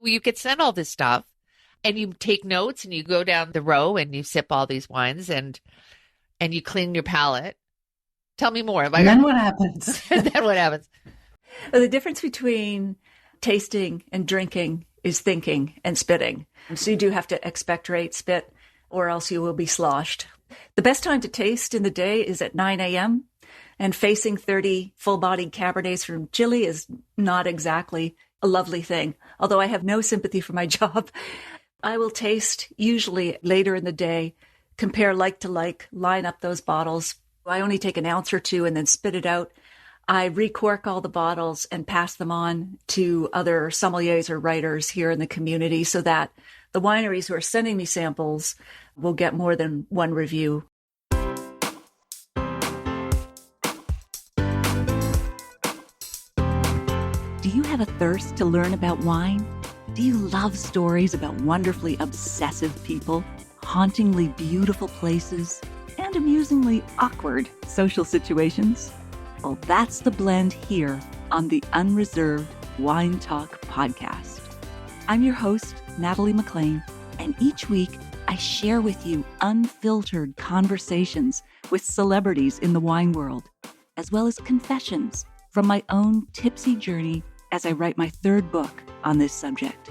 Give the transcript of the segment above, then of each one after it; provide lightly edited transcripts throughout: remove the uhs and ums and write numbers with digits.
You could send all this stuff and you take notes and you go down the row and you sip all these wines and you clean your palate. Tell me more. And then what happens? And then what happens? Well, the difference between tasting and drinking is thinking and spitting. So you do have to expectorate, spit, or else you will be sloshed. The best time to taste in the day is at 9 a.m. And facing 30 full-bodied Cabernets from Chile is not exactly a lovely thing. Although I have no sympathy for my job, I will taste usually later in the day, compare like to like, line up those bottles. I only take an ounce or two and then spit it out. I recork all the bottles and pass them on to other sommeliers or writers here in the community so that the wineries who are sending me samples will get more than one review. Do you have a thirst to learn about wine? Do you love stories about wonderfully obsessive people, hauntingly beautiful places, and amusingly awkward social situations? Well, that's the blend here on the Unreserved Wine Talk podcast. I'm your host, Natalie McLean, and each week I share with you unfiltered conversations with celebrities in the wine world, as well as confessions from my own tipsy journey as I write my third book on this subject.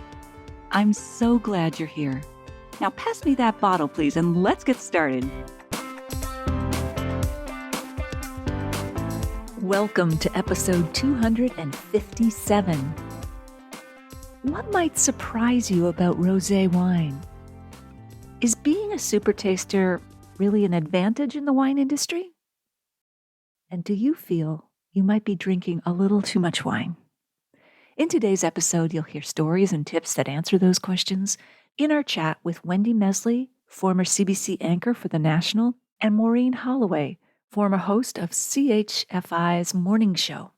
I'm so glad you're here. Now pass me that bottle, please, and let's get started. Welcome to episode 257. What might surprise you about rosé wine? Is being a supertaster really an advantage in the wine industry? And do you feel you might be drinking a little too much wine? In today's episode, you'll hear stories and tips that answer those questions in our chat with Wendy Mesley, former CBC anchor for The National, and Maureen Holloway, former host of CHFI's morning show,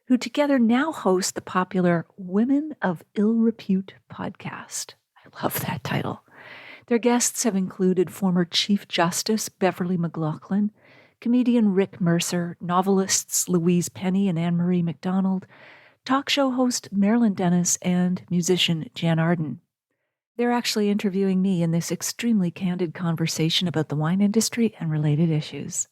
who together now host the popular Women of Ill Repute podcast. I love that title. Their guests have included former Chief Justice Beverly McLaughlin, comedian Rick Mercer, novelists Louise Penny and Anne-Marie MacDonald, talk show host Marilyn Dennis, and musician Jan Arden. They're actually interviewing me in this extremely candid conversation about the wine industry and related issues.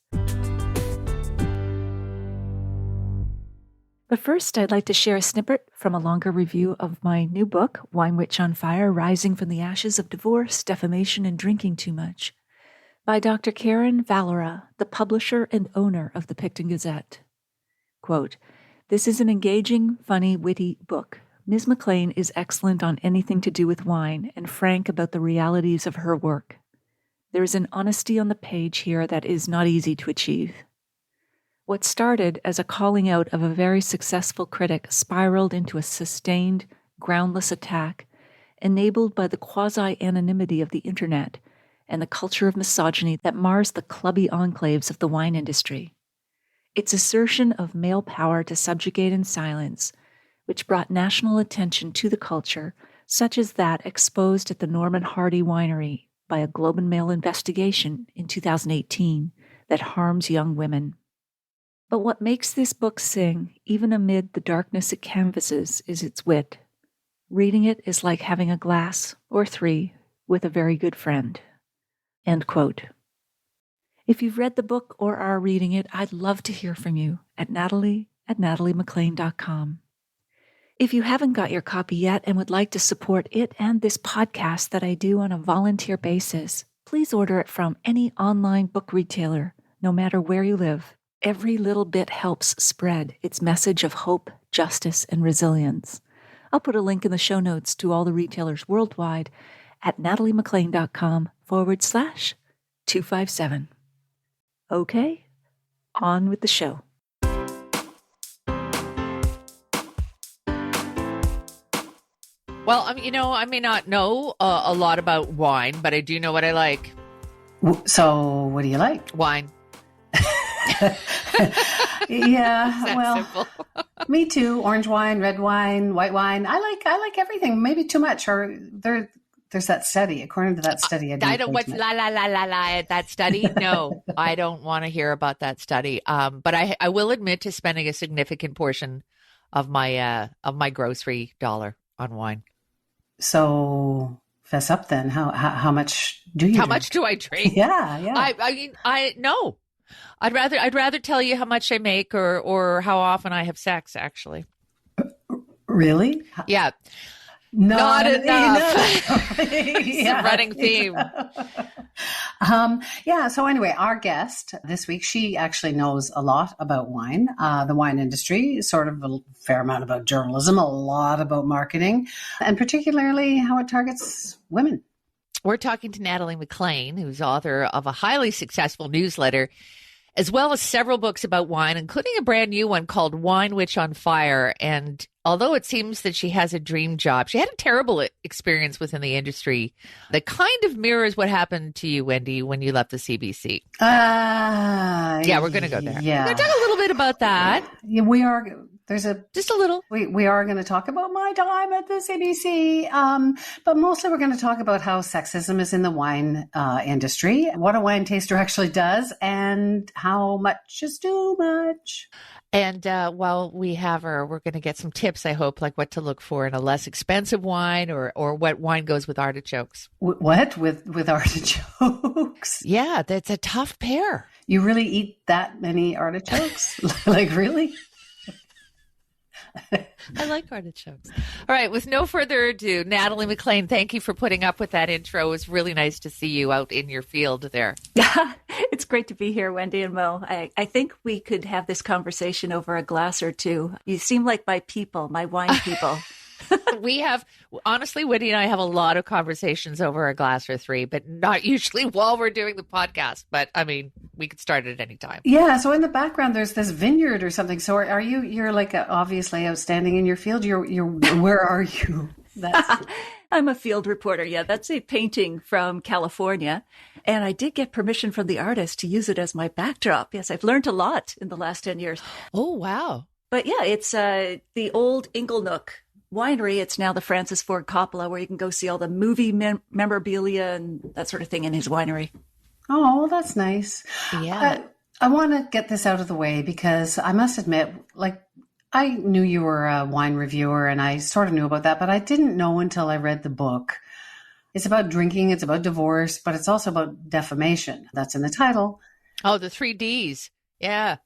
But first, I'd like to share a snippet from a longer review of my new book, Wine Witch on Fire, Rising from the Ashes of Divorce, Defamation, and Drinking Too Much, by Dr. Karen Valera, the publisher and owner of the Picton Gazette. Quote, "This is an engaging, funny, witty book. Ms. McLean is excellent on anything to do with wine and frank about the realities of her work. There is an honesty on the page here that is not easy to achieve." What started as a calling out of a very successful critic spiraled into a sustained, groundless attack, enabled by the quasi-anonymity of the internet and the culture of misogyny that mars the clubby enclaves of the wine industry. Its assertion of male power to subjugate and silence, which brought national attention to the culture, such as that exposed at the Norman Hardy Winery by a Globe and Mail investigation in 2018 that harms young women. But what makes this book sing, even amid the darkness it canvases, is its wit. Reading it is like having a glass, or three, with a very good friend. End quote. If you've read the book or are reading it, I'd love to hear from you at natalie@nataliemclean.com. If you haven't got your copy yet and would like to support it and this podcast that I do on a volunteer basis, please order it from any online book retailer, no matter where you live. Every little bit helps spread its message of hope, justice, and resilience. I'll put a link in the show notes to all the retailers worldwide at nataliemclean.com/257. Okay, on with the show. Well, I may not know a lot about wine, but I do know what I like. So, what do you like? Wine. Yeah, well, simple. Me too. Orange wine, red wine, white wine. I like everything. Maybe too much. Or there's that study. According to that study, I don't. What's la that study? No, I don't want to hear about that study. But I will admit to spending a significant portion of my grocery dollar on wine. So fess up then. How much do you How drink? much do I drink? Yeah. I mean, no. I'd rather tell you how much I make or how often I have sex, actually. Really? Yeah. Not enough. It's a running theme. So anyway, our guest this week, she actually knows a lot about wine, the wine industry, sort of a fair amount about journalism, a lot about marketing, and particularly how it targets women. We're talking to Natalie McLean, who's author of a highly successful newsletter, as well as several books about wine, including a brand new one called Wine Witch on Fire. And although it seems that she has a dream job, she had a terrible experience within the industry that kind of mirrors what happened to you, Wendy, when you left the CBC. Yeah, we're going to go there. Yeah. We're going to talk a little bit about that. Yeah, we are. Just a little. We are going to talk about my time at the CBC, but mostly we're going to talk about how sexism is in the wine industry, what a wine taster actually does, and how much is too much. And while we have her, we're going to get some tips, I hope, like what to look for in a less expensive wine or what wine goes with artichokes. What? With artichokes? Yeah, that's a tough pair. You really eat that many artichokes? Like, really? I like artichokes. All right. With no further ado, Natalie McLean, thank you for putting up with that intro. It was really nice to see you out in your field there. It's great to be here, Wendy and Mo. I think we could have this conversation over a glass or two. You seem like my people, my wine people. We have, honestly, Wendy and I have a lot of conversations over a glass or three, but not usually while we're doing the podcast. But I mean, we could start at any time. Yeah. So in the background, there's this vineyard or something. So are you, you're like obviously outstanding in your field. Where are you? I'm a field reporter. Yeah, that's a painting from California. And I did get permission from the artist to use it as my backdrop. Yes, I've learned a lot in the last 10 years. Oh, wow. But yeah, it's the old Inglenook Winery. It's now the Francis Ford Coppola, where you can go see all the movie memorabilia and that sort of thing in his winery. Oh, well, that's nice. Yeah. I want to get this out of the way because I must admit, like, I knew you were a wine reviewer and I sort of knew about that, but I didn't know until I read the book. It's about drinking, it's about divorce, but it's also about defamation. That's in the title. Oh, the 3 Ds. Yeah.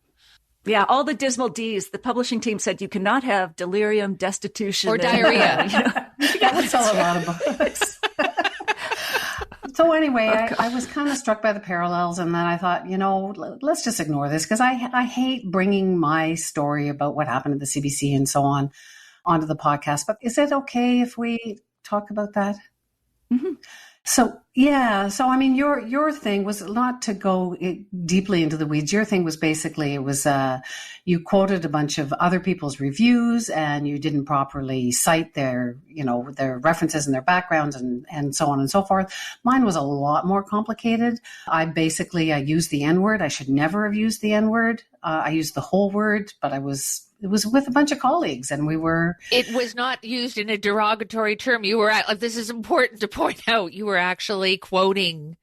Yeah, all the dismal Ds. The publishing team said you cannot have delirium, destitution, or diarrhea. That would sell a lot of books. So anyway, I was kind of struck by the parallels, and then I thought, let's just ignore this because I hate bringing my story about what happened at the CBC and so on onto the podcast. But is it okay if we talk about that? Mm-hmm. So, yeah. So, I mean, your thing was not to go deeply into the weeds. Your thing was basically, you quoted a bunch of other people's reviews and you didn't properly cite their references and their backgrounds and so on and so forth. Mine was a lot more complicated. I used the N-word. I should never have used the N-word. I used the whole word, but it was with a bunch of colleagues and it was not used in a derogatory term. This is important to point out. You were actually quoting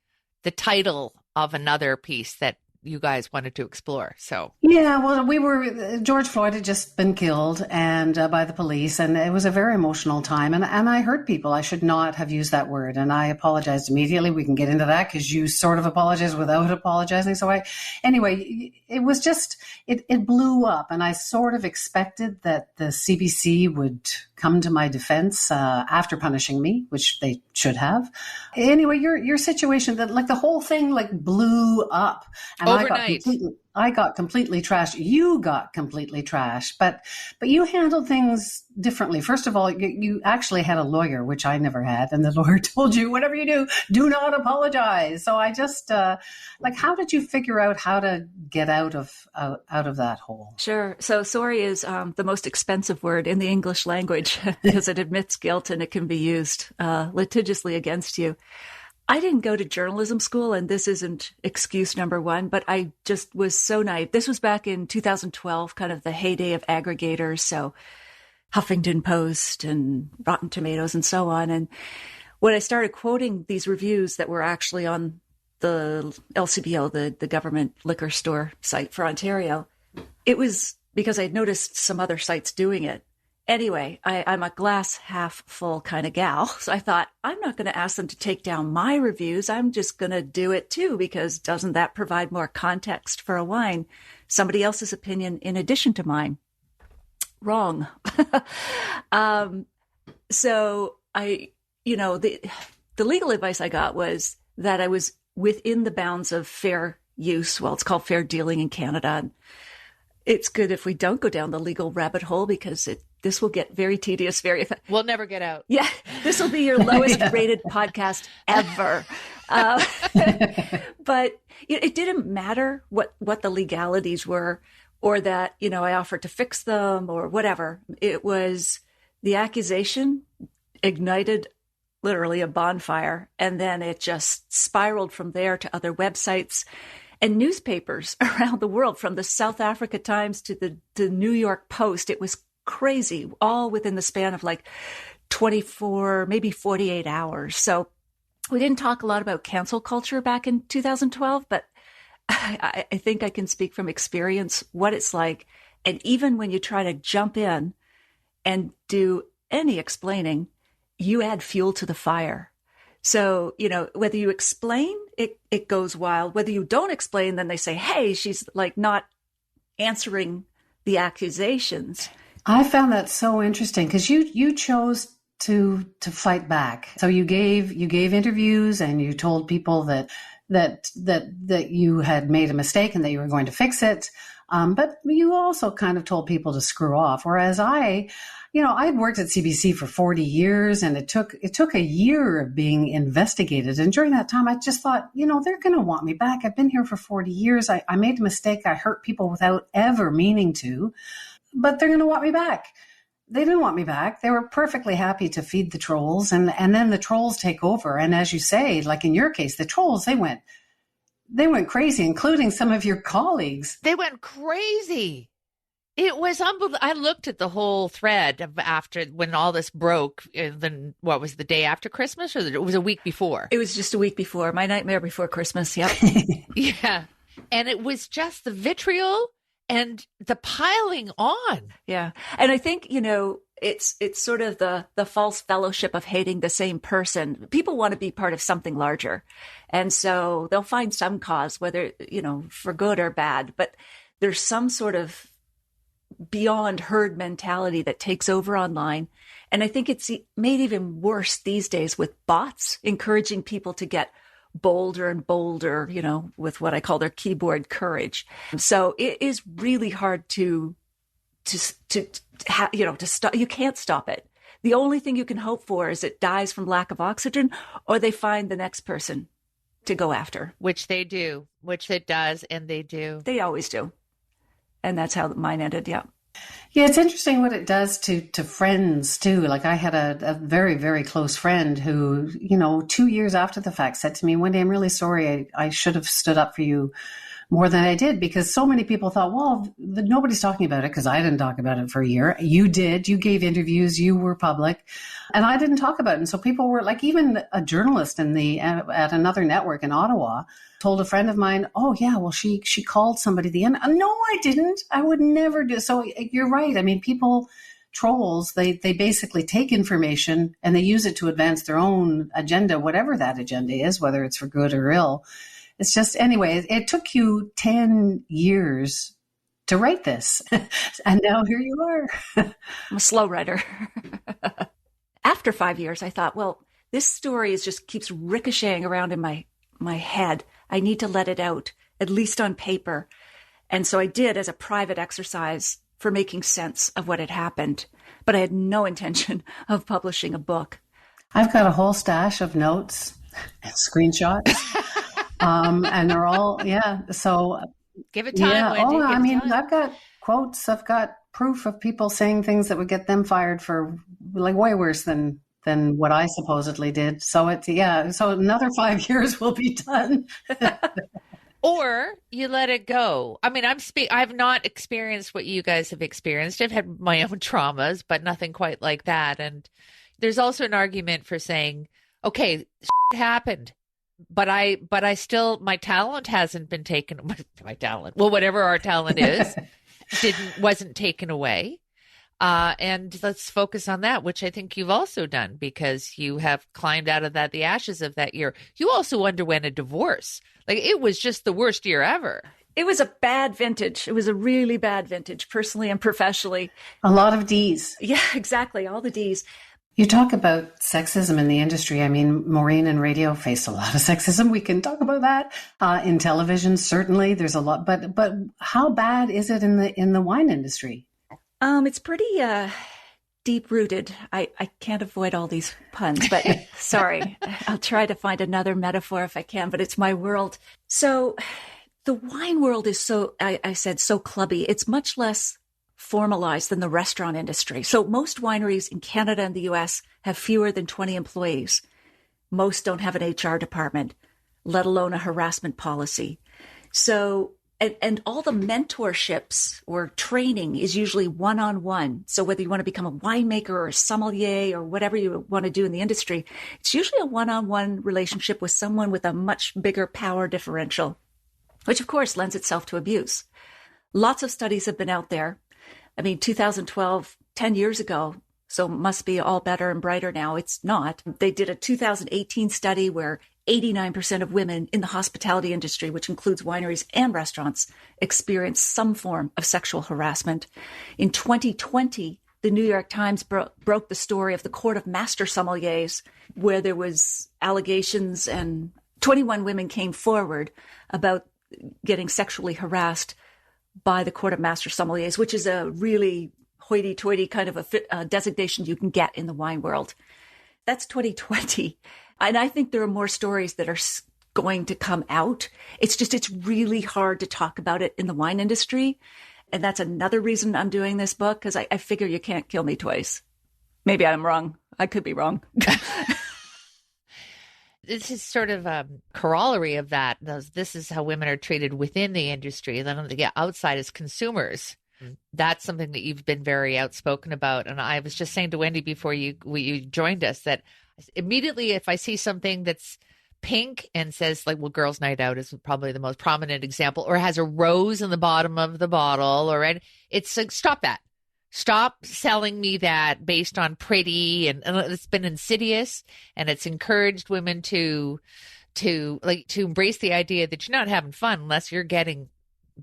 the title of another piece that you guys wanted to explore. So yeah, well, George Floyd had just been killed and by the police, and it was a very emotional time. And I hurt people. I should not have used that word, and I apologized immediately. We can get into that because you sort of apologized without apologizing. So it was just it blew up, and I sort of expected that the CBC would come to my defense after punishing me, which they should have. Anyway, your situation, that like the whole thing like blew up, and overnight. I got completely trashed. You got completely trashed, but you handled things differently. First of all, you actually had a lawyer, which I never had, and the lawyer told you, whatever you do not apologize. So I just how did you figure out how to get out of that hole? Sure. So sorry is the most expensive word in the English language because it admits guilt and it can be used litigiously against you. I didn't go to journalism school, and this isn't excuse number one, but I just was so naive. This was back in 2012, kind of the heyday of aggregators. So Huffington Post and Rotten Tomatoes and so on. And when I started quoting these reviews that were actually on the LCBO, the government liquor store site for Ontario, it was because I'd noticed some other sites doing it. Anyway, I'm a glass half full kind of gal. So I thought, I'm not going to ask them to take down my reviews. I'm just going to do it too, because doesn't that provide more context for a wine? Somebody else's opinion in addition to mine. Wrong. So the legal advice I got was that I was within the bounds of fair use. Well, it's called fair dealing in Canada. It's good if we don't go down the legal rabbit hole, because this will get very tedious. We'll never get out. Yeah, this will be your lowest rated podcast ever. But it didn't matter what the legalities were, or that, I offered to fix them or whatever. It was the accusation ignited literally a bonfire. And then it just spiraled from there to other websites and newspapers around the world, from the South Africa Times to the New York Post. It was crazy, all within the span of like 24, maybe 48 hours. So we didn't talk a lot about cancel culture back in 2012, but I think I can speak from experience what it's like. And even when you try to jump in and do any explaining, you add fuel to the fire. So, whether you explain, it goes wild. Whether you don't explain, then they say, hey, she's like not answering the accusations. I found that so interesting, because you chose to fight back. So you gave interviews, and you told people that you had made a mistake and that you were going to fix it. But you also kind of told people to screw off. Whereas I'd worked at CBC for 40 years, and it took a year of being investigated. And during that time, I just thought, they're going to want me back. I've been here for 40 years. I made a mistake. I hurt people without ever meaning to, but they're going to want me back. They didn't want me back. They were perfectly happy to feed the trolls, and then the trolls take over. And as you say, like in your case, the trolls, they went crazy, including some of your colleagues. They went crazy. It was unbelievable. I looked at the whole thread of after when all this broke. Then what was the day after Christmas, or it was a week before? It was just a week before. My nightmare before Christmas. Yep. Yeah, and it was just the vitriol and the piling on. Yeah, and I think it's sort of the false fellowship of hating the same person. People want to be part of something larger, and so they'll find some cause, whether for good or bad. But there's some sort of beyond herd mentality that takes over online. And I think it's made even worse these days with bots encouraging people to get bolder and bolder, with what I call their keyboard courage. So it is really hard to stop. You can't stop it. The only thing you can hope for is it dies from lack of oxygen, or they find the next person to go after. Which they do, which it does, and they do. They always do. And that's how mine ended. Yeah. Yeah, it's interesting what it does to friends too. Like I had a very, very close friend who, 2 years after the fact said to me, Wendy, I'm really sorry. I should have stood up for you more than I did, because so many people thought, well, nobody's talking about it because I didn't talk about it for a year. You did. You gave interviews. You were public. And I didn't talk about it. And so people were like, even a journalist at another network in Ottawa told a friend of mine, oh, yeah, well, she called somebody the end. No, I didn't. I would never do. So you're right. I mean, trolls, they basically take information and they use it to advance their own agenda, whatever that agenda is, whether it's for good or ill. It's just, anyway, it took you 10 years to write this. And now here you are. I'm a slow writer. After 5 years, I thought, well, this story just keeps ricocheting around in my head. I need to let it out, at least on paper. And so I did, as a private exercise for making sense of what had happened. But I had no intention of publishing a book. I've got a whole stash of notes and screenshots. And they're all, yeah. So give it time. Yeah. Wendy, I mean, time. I've got quotes. I've got proof of people saying things that would get them fired for like way worse than what I supposedly did. So so another 5 years will be done. Or you let it go. I mean, I've not experienced what you guys have experienced. I've had my own traumas, but nothing quite like that. And there's also an argument for saying, okay, shit happened, but I still, my talent hasn't been taken. My talent, well, whatever our talent is, wasn't taken away. And let's focus on that, which I think you've also done because you have climbed out of the ashes of that year. You also underwent a divorce. Like, it was just the worst year ever. It was a bad vintage. It was a really bad vintage, personally and professionally. A lot of D's. Yeah, exactly. All the D's. You talk about sexism in the industry. I mean, Maureen in radio faced a lot of sexism. We can talk about that. In television, certainly there's a lot, but how bad is it in the wine industry? It's pretty deep rooted. I can't avoid all these puns, but sorry. I'll try to find another metaphor if I can, but it's my world. So the wine world is so clubby. It's much less formalized than the restaurant industry. So most wineries in Canada and the US have fewer than 20 employees. Most don't have an HR department, let alone a harassment policy. So, and all the mentorships or training is usually one-on-one. So whether you want to become a winemaker or a sommelier or whatever you want to do in the industry, it's usually a one-on-one relationship with someone with a much bigger power differential, which of course lends itself to abuse. Lots of studies have been out there. I mean, 2012, 10 years ago, so it must be all better and brighter now. It's not. They did a 2018 study where 89% of women in the hospitality industry, which includes wineries and restaurants, experienced some form of sexual harassment. In 2020, the New York Times broke the story of the Court of Master Sommeliers, where there was allegations and 21 women came forward about getting sexually harassed by the Court of Master Sommeliers, which is a really hoity-toity kind of a designation you can get in the wine world. That's 2020. And I think there are more stories that are going to come out. It's really hard to talk about it in the wine industry. And that's another reason I'm doing this book, because I figure you can't kill me twice. Maybe I'm wrong. I could be wrong. This is sort of a corollary of that. This is how women are treated within the industry. And then on the outside as consumers. That's something that you've been very outspoken about. And I was just saying to Wendy before you joined us that immediately if I see something that's pink and says like, well, Girls' Night Out is probably the most prominent example, or has a rose in the bottom of the bottle, or it's like, stop that. Stop selling me that based on pretty, and it's been insidious, and it's encouraged women to embrace the idea that you're not having fun unless you're getting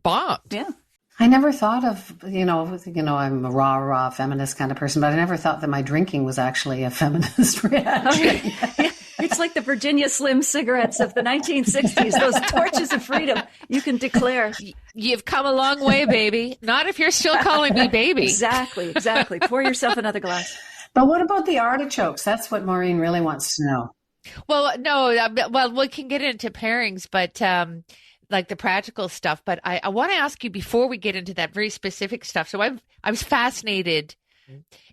bombed. Yeah. I never thought of, I'm a raw feminist kind of person, but I never thought that my drinking was actually a feminist reaction. Yeah. It's like the Virginia Slim cigarettes of the 1960s, those torches of freedom you can declare. You've come a long way, baby. Not if you're still calling me baby. Exactly. Pour yourself another glass. But what about the artichokes? That's what Maureen really wants to know. Well, no, we can get into pairings, but like the practical stuff. But I want to ask you before we get into that very specific stuff. So I was fascinated.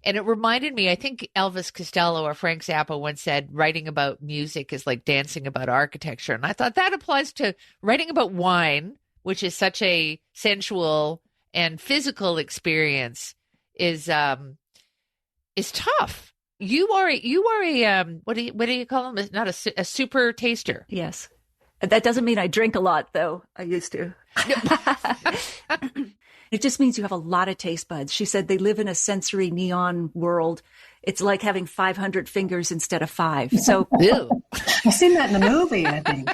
And it reminded me, I think Elvis Costello or Frank Zappa once said, writing about music is like dancing about architecture. And I thought that applies to writing about wine, which is such a sensual and physical experience, is tough. You are a what do you call them? Not a super taster. Yes. That doesn't mean I drink a lot, though. I used to. It just means you have a lot of taste buds. She said they live in a sensory neon world. It's like having 500 fingers instead of 5. So, ew. I've seen that in the movie, I think.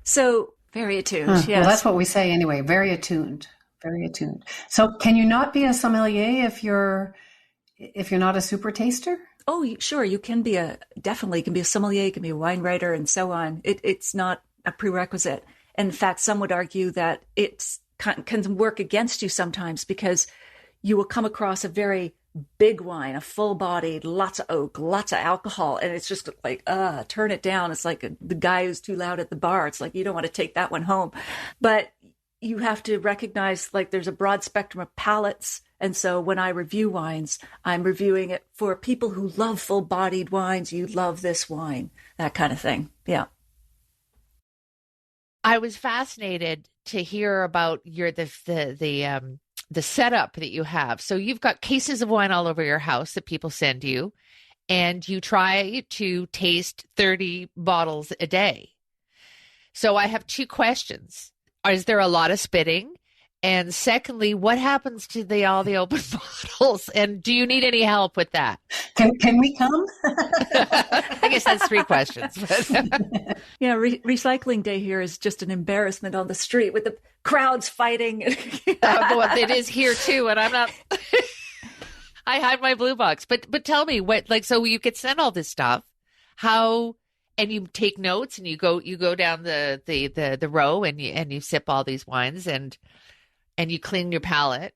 So very attuned. Yes. Well, that's what we say anyway. Very attuned. Very attuned. So can you not be a sommelier if you're not a super taster? Oh, sure. You can be definitely you can be a sommelier, you can be a wine writer and so on. It's not a prerequisite. And in fact, some would argue that it can work against you sometimes because you will come across a very big wine, a full-bodied, lots of oak, lots of alcohol. And it's just like, turn it down. It's like the guy who's too loud at the bar. It's like, you don't want to take that one home. But you have to recognize like there's a broad spectrum of palates. And so when I review wines, I'm reviewing it for people who love full-bodied wines. You love this wine, that kind of thing. Yeah. I was fascinated to hear about the setup that you have. So you've got cases of wine all over your house that people send you, and you try to taste 30 bottles a day. So I have two questions. is there a lot of spitting? And secondly, what happens to all the open bottles? And do you need any help with that? Can we come? I guess that's 3 questions. Yeah, recycling day here is just an embarrassment on the street with the crowds fighting. Well, it is here too, and I'm not. I hide my blue box, but tell me so you could send all this stuff. How? And you take notes, and you go down the row, and you sip all these wines, and you clean your palate.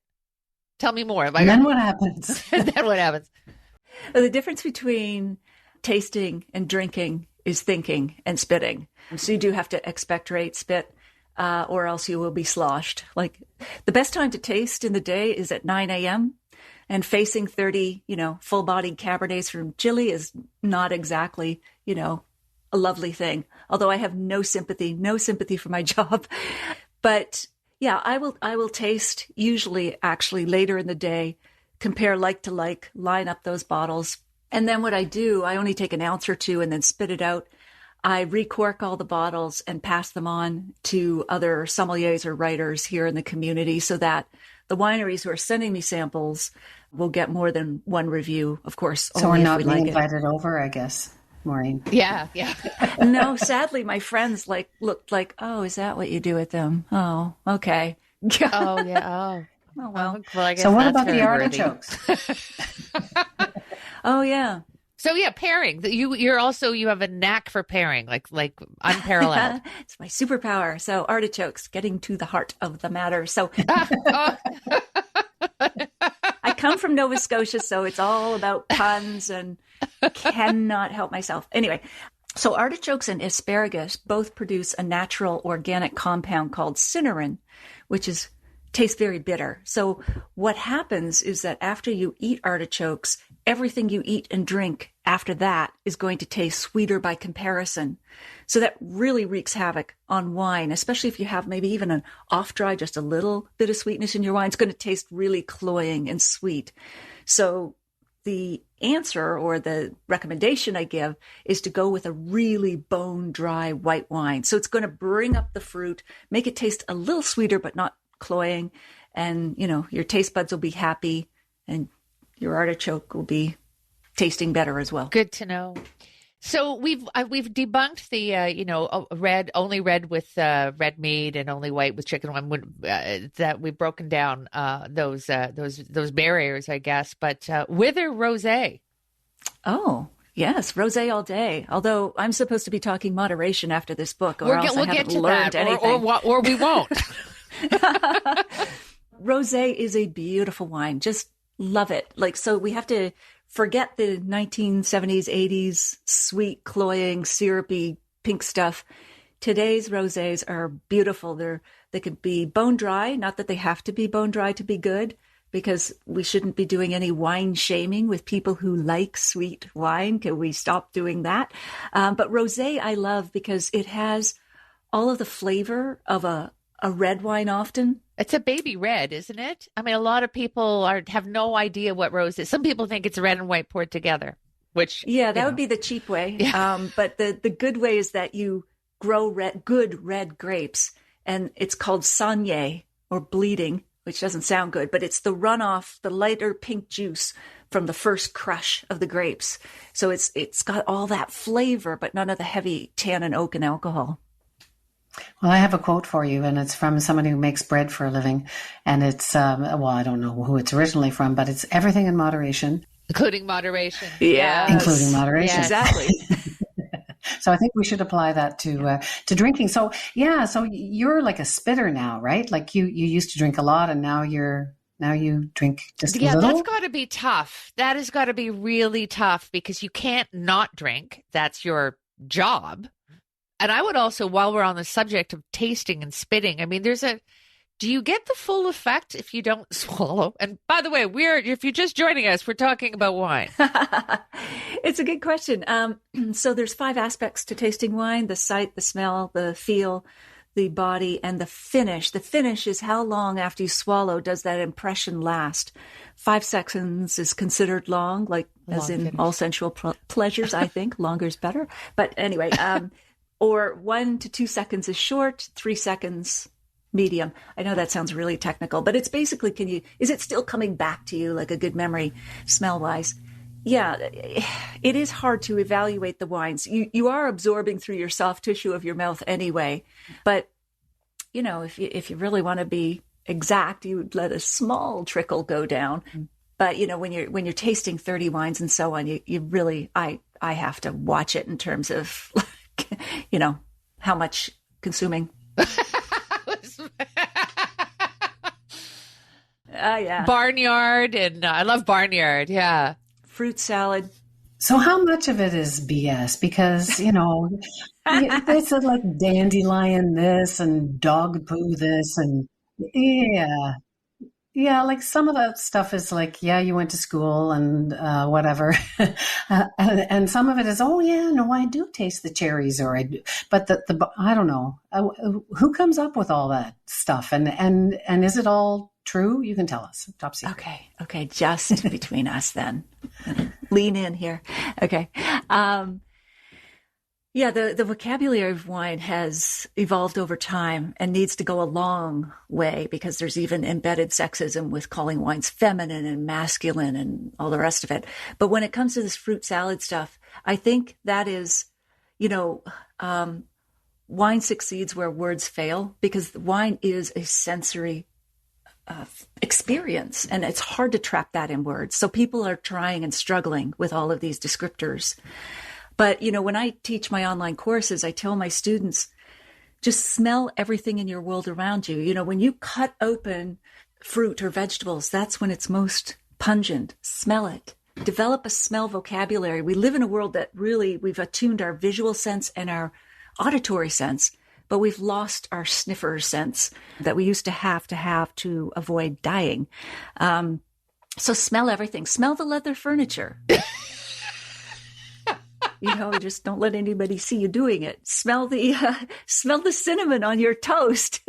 Tell me more. And then what happens? Then what happens? Well, the difference between tasting and drinking is thinking and spitting. So you do have to expectorate, spit, or else you will be sloshed. Like the best time to taste in the day is at 9 a.m. And facing 30, full-bodied Cabernets from Chile is not exactly, a lovely thing. Although I have no sympathy for my job. But yeah, I will taste usually actually later in the day, compare like to like, line up those bottles. And then what I do, I only take an ounce or 2 and then spit it out. I recork all the bottles and pass them on to other sommeliers or writers here in the community so that the wineries who are sending me samples will get more than one review, of course. So we're not being invited over, I guess, Maureen. Yeah. No, sadly, my friends looked like, oh, is that what you do with them? Oh, okay. Oh, yeah. Oh, well. I guess so what about the artichokes? Oh, yeah. So yeah, pairing. You have a knack for pairing, like unparalleled. It's my superpower. So artichokes, getting to the heart of the matter. So I come from Nova Scotia, so it's all about puns and cannot help myself. Anyway, so artichokes and asparagus both produce a natural organic compound called cynarin, which tastes very bitter. So what happens is that after you eat artichokes, everything you eat and drink after that is going to taste sweeter by comparison. So that really wreaks havoc on wine, especially if you have maybe even an off-dry, just a little bit of sweetness in your wine. It's going to taste really cloying and sweet. So the answer or the recommendation I give is to go with a really bone-dry white wine. So it's going to bring up the fruit, make it taste a little sweeter, but not cloying. And, your taste buds will be happy and your artichoke will be tasting better as well. Good to know. So we've debunked the only red with red meat and only white with chicken wine. That we've broken down those barriers, I guess. But with or rosé? Oh yes, rosé all day. Although I'm supposed to be talking moderation after this book, or else I haven't learned anything. Or we won't. Rosé is a beautiful wine. Just love it. So we have to forget the 1970s, 80s, sweet, cloying, syrupy, pink stuff. Today's rosés are beautiful. They could be bone dry. Not that they have to be bone dry to be good, because we shouldn't be doing any wine shaming with people who like sweet wine. Can we stop doing that? But rosé I love because it has all of the flavor of a red wine often. It's a baby red, isn't it? I mean, a lot of people have no idea what rose is. Some people think it's red and white poured together, which... Yeah, that would be the cheap way. Yeah. But the good way is that you grow good red grapes, and it's called saignée, or bleeding, which doesn't sound good, but it's the runoff, the lighter pink juice from the first crush of the grapes. So it's got all that flavor, but none of the heavy tannin, oak, and alcohol. Well, I have a quote for you, and it's from somebody who makes bread for a living. And it's, I don't know who it's originally from, but it's everything in moderation. Including moderation. Yeah. Including moderation. Yes. Exactly. So I think we should apply that to drinking. So, so you're like a spitter now, right? Like you used to drink a lot, and now you drink just a little? Yeah, that's got to be tough. That has got to be really tough because you can't not drink. That's your job. And I would also, while we're on the subject of tasting and spitting, I mean, do you get the full effect if you don't swallow? And by the way, if you're just joining us, we're talking about wine. It's a good question. So there's 5 aspects to tasting wine: the sight, the smell, the feel, the body, and the finish. The finish is how long after you swallow does that impression last. 5 seconds is considered long, as in finish. All sensual pleasures, I think. Longer is better. But anyway, or 1 to 2 seconds is short, 3 seconds medium. I know that sounds really technical, but it's basically, is it still coming back to you like a good memory smell wise? Yeah, it is hard to evaluate the wines. You are absorbing through your soft tissue of your mouth anyway. But, if you really want to be exact, you would let a small trickle go down. But, when you're tasting 30 wines and so on, you really, I have to watch it in terms of, how much consuming. Yeah. Barnyard, and I love Barnyard. Yeah. Fruit salad. So how much of it is BS? Because, it's like dandelion this and dog poo this and yeah, like some of that stuff is like, yeah, you went to school and whatever. and some of it is, oh yeah, no, I do taste the cherries or I do. But I don't know. Who comes up with all that stuff? And is it all true? You can tell us. Top secret. Okay. Just between us then. Lean in here. Okay. Yeah, the vocabulary of wine has evolved over time and needs to go a long way because there's even embedded sexism with calling wines feminine and masculine and all the rest of it. But when it comes to this fruit salad stuff, I think that is, wine succeeds where words fail because wine is a sensory experience and it's hard to trap that in words. So people are trying and struggling with all of these descriptors. But, when I teach my online courses, I tell my students, just smell everything in your world around you. When you cut open fruit or vegetables, that's when it's most pungent. Smell it. Develop a smell vocabulary. We live in a world that really, we've attuned our visual sense and our auditory sense, but we've lost our sniffer sense that we used to have to avoid dying. So smell everything. Smell the leather furniture. Just don't let anybody see you doing it. Smell the cinnamon on your toast.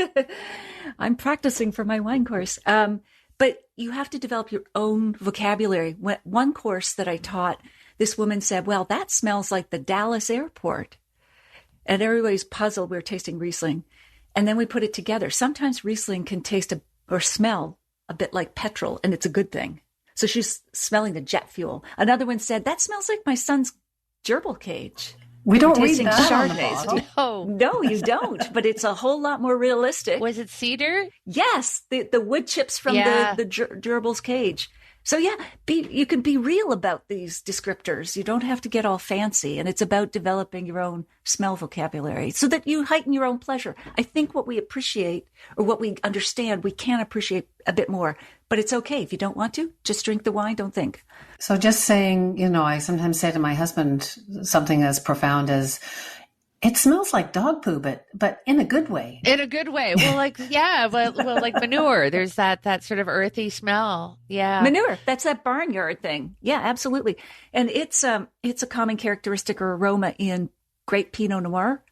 I'm practicing for my wine course. But you have to develop your own vocabulary. One course that I taught, this woman said, well, that smells like the Dallas airport. And everybody's puzzled. We were tasting Riesling. And then we put it together. Sometimes Riesling can taste or smell a bit like petrol, and it's a good thing. So she's smelling the jet fuel. Another one said, that smells like my son's gerbil cage. We don't read that on the bottle. No, you don't. But it's a whole lot more realistic. Was it cedar? Yes, the wood chips from the gerbil's cage. So yeah, you can be real about these descriptors. You don't have to get all fancy. And it's about developing your own smell vocabulary so that you heighten your own pleasure. I think what we appreciate or what we understand, we can appreciate a bit more. But it's okay. If you don't want to, just drink the wine. Don't think. So just saying, I sometimes say to my husband something as profound as, it smells like dog poo, but in a good way. In a good way. Well, like like manure. There's that sort of earthy smell. Yeah, manure. That's that barnyard thing. Yeah, absolutely. And it's a common characteristic or aroma in great Pinot Noir.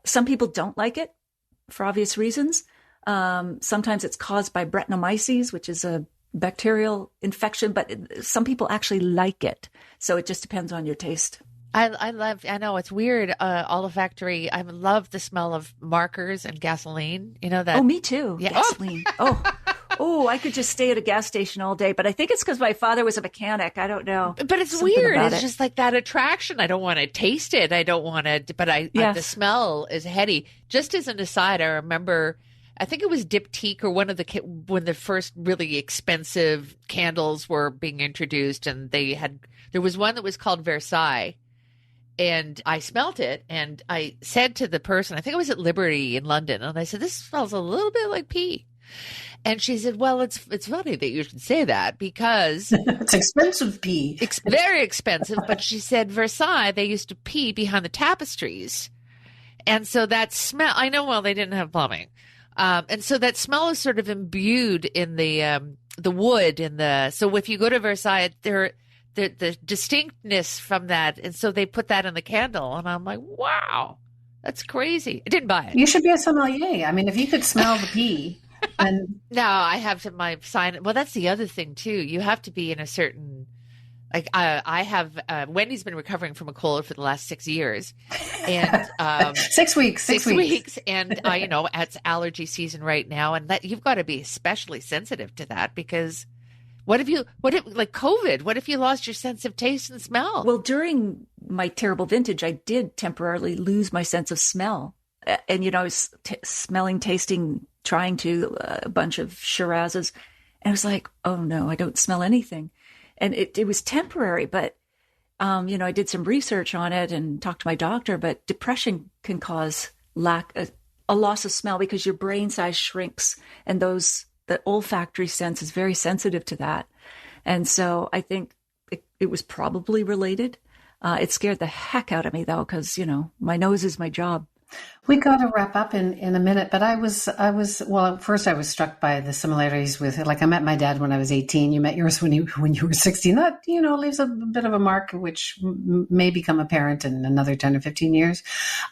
Some people don't like it for obvious reasons. Sometimes it's caused by Brettanomyces, which is a bacterial infection, but some people actually like it. So it just depends on your taste. I know it's weird, olfactory. I love the smell of markers and gasoline. That. Oh, me too. Yeah. Gasoline. Oh, I could just stay at a gas station all day, but I think it's because my father was a mechanic. I don't know. But it's weird. It's just like that attraction. I don't want to taste it. I don't want to, but the smell is heady. Just as an aside, I remember, I think it was Diptyque or when the first really expensive candles were being introduced, and there was one that was called Versailles. And I smelt it, and I said to the person, I think it was at Liberty in London, and I said, this smells a little bit like pee. And she said, well, it's funny that you should say that because it's expensive pee. It's very expensive. But she said Versailles, they used to pee behind the tapestries. And so that smell, I know, well, they didn't have plumbing. And so that smell is sort of imbued in the wood so if you go to Versailles, the distinctness from that. And so they put that in the candle. And I'm like, wow, that's crazy. I didn't buy it. You should be a sommelier. I mean, if you could smell the pee. And no, I have my sign. Well, that's the other thing too. You have to be in a certain Like I have, Wendy's been recovering from a cold for the last 6 years, and 6 weeks, 6 weeks, and it's allergy season right now, and that you've got to be especially sensitive to that because what if like COVID? What if you lost your sense of taste and smell? Well, during my terrible vintage, I did temporarily lose my sense of smell, and I was smelling, tasting, trying to a bunch of Shirazes, and I was like, oh no, I don't smell anything. And it was temporary, but, I did some research on it and talked to my doctor, but depression can cause a loss of smell because your brain size shrinks, and the olfactory sense is very sensitive to that. And so I think it was probably related. It scared the heck out of me though, because, my nose is my job. We got to wrap up in a minute, but I was well. First, I was struck by the similarities with, like, I met my dad when I was 18. You met yours when you were 16. That leaves a bit of a mark, which may become apparent in another 10 or 15 years.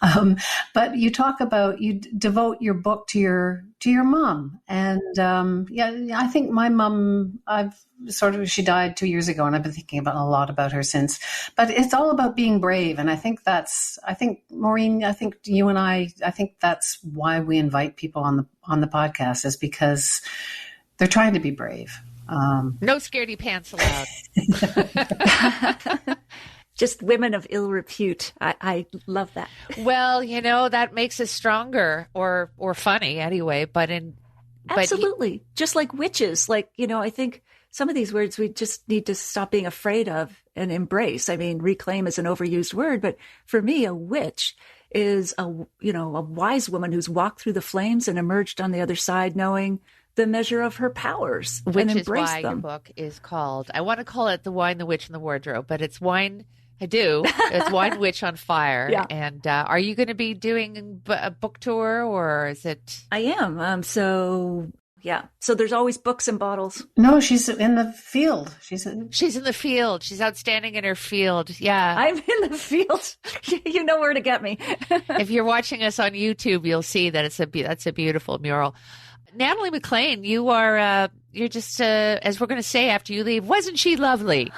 But you talk about you devote your book to your mom, and I think my mom, she died 2 years ago, and I've been thinking about a lot about her since. But it's all about being brave, and I think Maureen, I think you and I think that's why we invite people on the podcast, is because they're trying to be brave. No scaredy pants allowed. Just women of ill repute. I love that. Well, that makes us stronger or funny anyway. Absolutely. Just like witches. Like, I think some of these words we just need to stop being afraid of and embrace. I mean, reclaim is an overused word, but for me, a witch is a wise woman who's walked through the flames and emerged on the other side knowing the measure of her powers, which and embrace is why them. Your book is called, I want to call it The Wine, the Witch, and the Wardrobe, but it's wine. I do. It's Wine Witch on Fire. Yeah. And are you going to be doing a book tour, or is it? I am. So there's always books and bottles. No, she's in the field. She's in the field. She's outstanding in her field. Yeah. I'm in the field. You know where to get me. If you're watching us on YouTube, you'll see that that's a beautiful mural. Natalie MacLean, you are, you're just, as we're going to say after you leave, wasn't she lovely?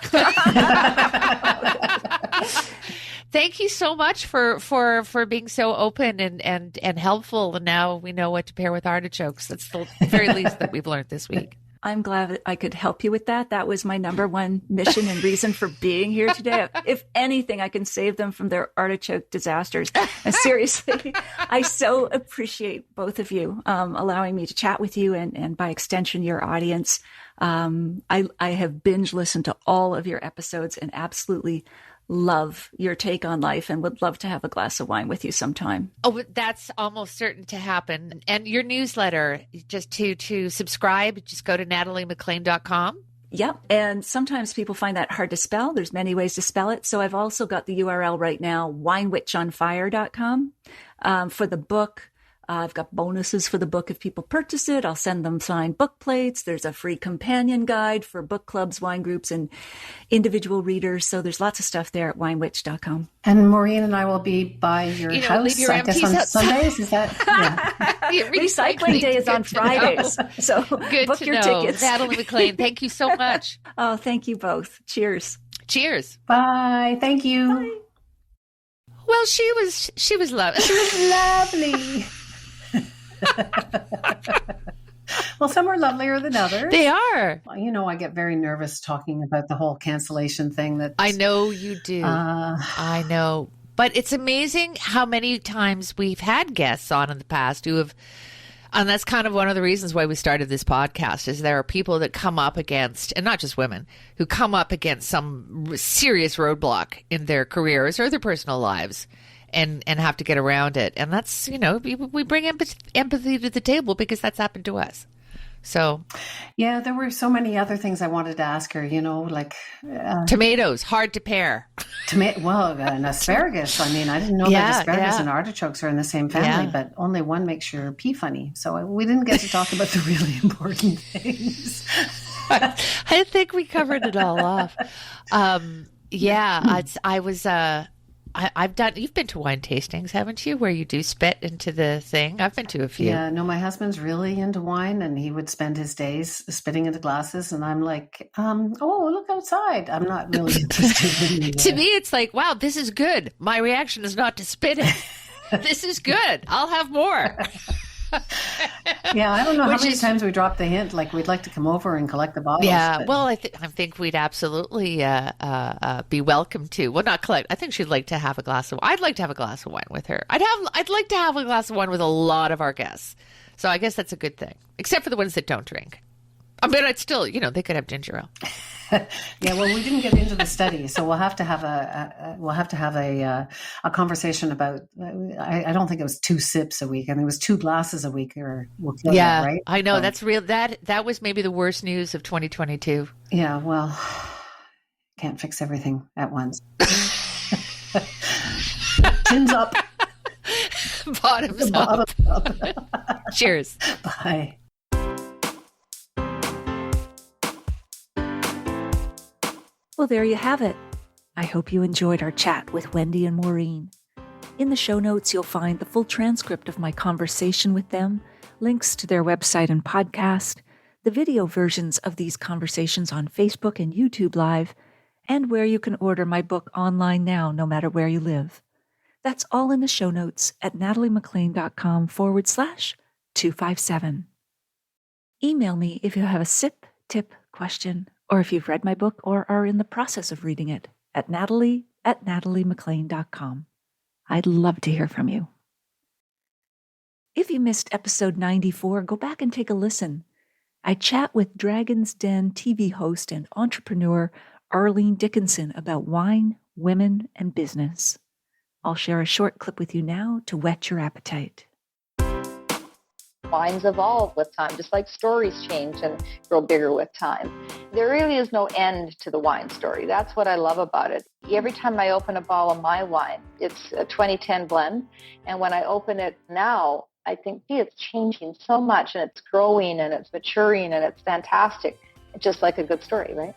Thank you so much for being so open and helpful. And now we know what to pair with artichokes. That's the very least that we've learned this week. I'm glad that I could help you with that. That was my number one mission and reason for being here today. If anything, I can save them from their artichoke disasters. And seriously, I so appreciate both of you allowing me to chat with you and by extension, your audience. I have binge listened to all of your episodes and absolutely love your take on life and would love to have a glass of wine with you sometime. Oh, that's almost certain to happen. And your newsletter, just to subscribe, just go to nataliemaclean.com. Yep. And sometimes people find that hard to spell. There's many ways to spell it. So I've also got the URL right now, winewitchonfire.com. For the book, I've got bonuses for the book if people purchase it. I'll send them signed book plates. There's a free companion guide for book clubs, wine groups, and individual readers. So there's lots of stuff there at winewitch.com. And Maureen and I will be by your house, your I guess, on Sundays. Is that? Yeah. Recycling day is on Fridays. So good book to your know. tickets. Natalie MacLean, thank you so much. Oh, thank you both. Cheers. Cheers. Bye. Thank you. Bye. Well, she was lovely. She was lovely. Well, some are lovelier than others. They are. I get very nervous talking about the whole cancellation thing. That I know you do. I know. But it's amazing how many times we've had guests on in the past who have, and that's kind of one of the reasons why we started this podcast, is there are people that come up against, and not just women, who come up against some serious roadblock in their careers or their personal lives. And have to get around it. And that's, we bring empathy to the table because that's happened to us. So. Yeah, there were so many other things I wanted to ask her, like. Tomatoes, hard to pair. And asparagus. I mean, I didn't know that asparagus and artichokes are in the same family, but only one makes your pea funny. So we didn't get to talk about the really important things. I think we covered it all off. You've been to wine tastings, haven't you, where you do spit into the thing? I've been to a few. Yeah, no, my husband's really into wine, and he would spend his days spitting into glasses, and I'm like, oh, look outside. I'm not really interested in To me, it's like, wow, this is good. My reaction is not to spit it. This is good. I'll have more. Yeah, I don't know how many times we dropped the hint, like we'd like to come over and collect the bottles. Yeah, well, I think we'd absolutely be welcome to. Well, not collect. I think she'd like to have a glass of. I'd like to have a glass of wine with her. I'd like to have a glass of wine with a lot of our guests. So I guess that's a good thing, except for the ones that don't drink. I mean, it's still, they could have ginger ale. Yeah, well, we didn't get into the study, so we'll have to have a conversation about. I don't think it was 2 sips a week, and it was 2 glasses a week, or yeah, right? I know that's real. That was maybe the worst news of 2022. Yeah, well, can't fix everything at once. Chins up, bottoms up. Cheers. Bye. Well, there you have it. I hope you enjoyed our chat with Wendy and Maureen. In the show notes, you'll find the full transcript of my conversation with them, links to their website and podcast, the video versions of these conversations on Facebook and YouTube Live, and where you can order my book online now, no matter where you live. That's all in the show notes at nataliemaclean.com/257. Email me if you have a sip, tip, question, or if you've read my book or are in the process of reading it at natalie@nataliemaclean.com. I'd love to hear from you. If you missed episode 94, go back and take a listen. I chat with Dragon's Den TV host and entrepreneur Arlene Dickinson about wine, women, and business. I'll share a short clip with you now to whet your appetite. Wines evolve with time, just like stories change and grow bigger with time. There really is no end to the wine story. That's what I love about it. Every time I open a bottle of my wine, it's a 2010 blend. And when I open it now, I think, gee, it's changing so much, and it's growing and it's maturing and it's fantastic. It's just like a good story, right?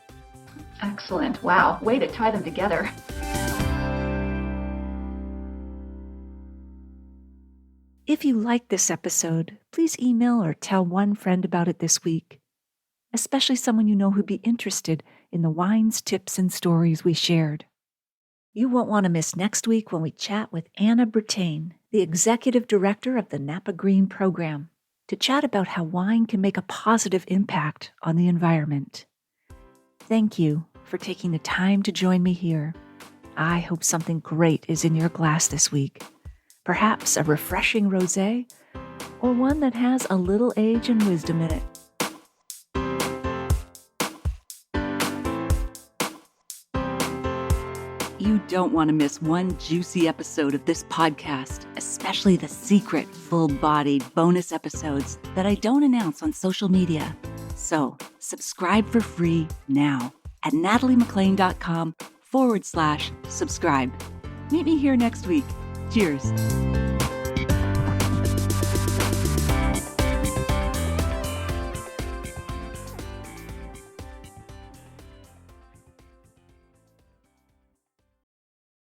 Excellent. Wow. Way to tie them together. If you like this episode, please email or tell one friend about it this week, especially someone you know who'd be interested in the wines, tips, and stories we shared. You won't want to miss next week when we chat with Anna Brittain, the executive director of the Napa Green program, to chat about how wine can make a positive impact on the environment. Thank you for taking the time to join me here. I hope something great is in your glass this week. Perhaps a refreshing rosé, or one that has a little age and wisdom in it. You don't want to miss one juicy episode of this podcast, especially the secret, full-bodied bonus episodes that I don't announce on social media. So, subscribe for free now at nataliemaclean.com/subscribe. Meet me here next week. Cheers.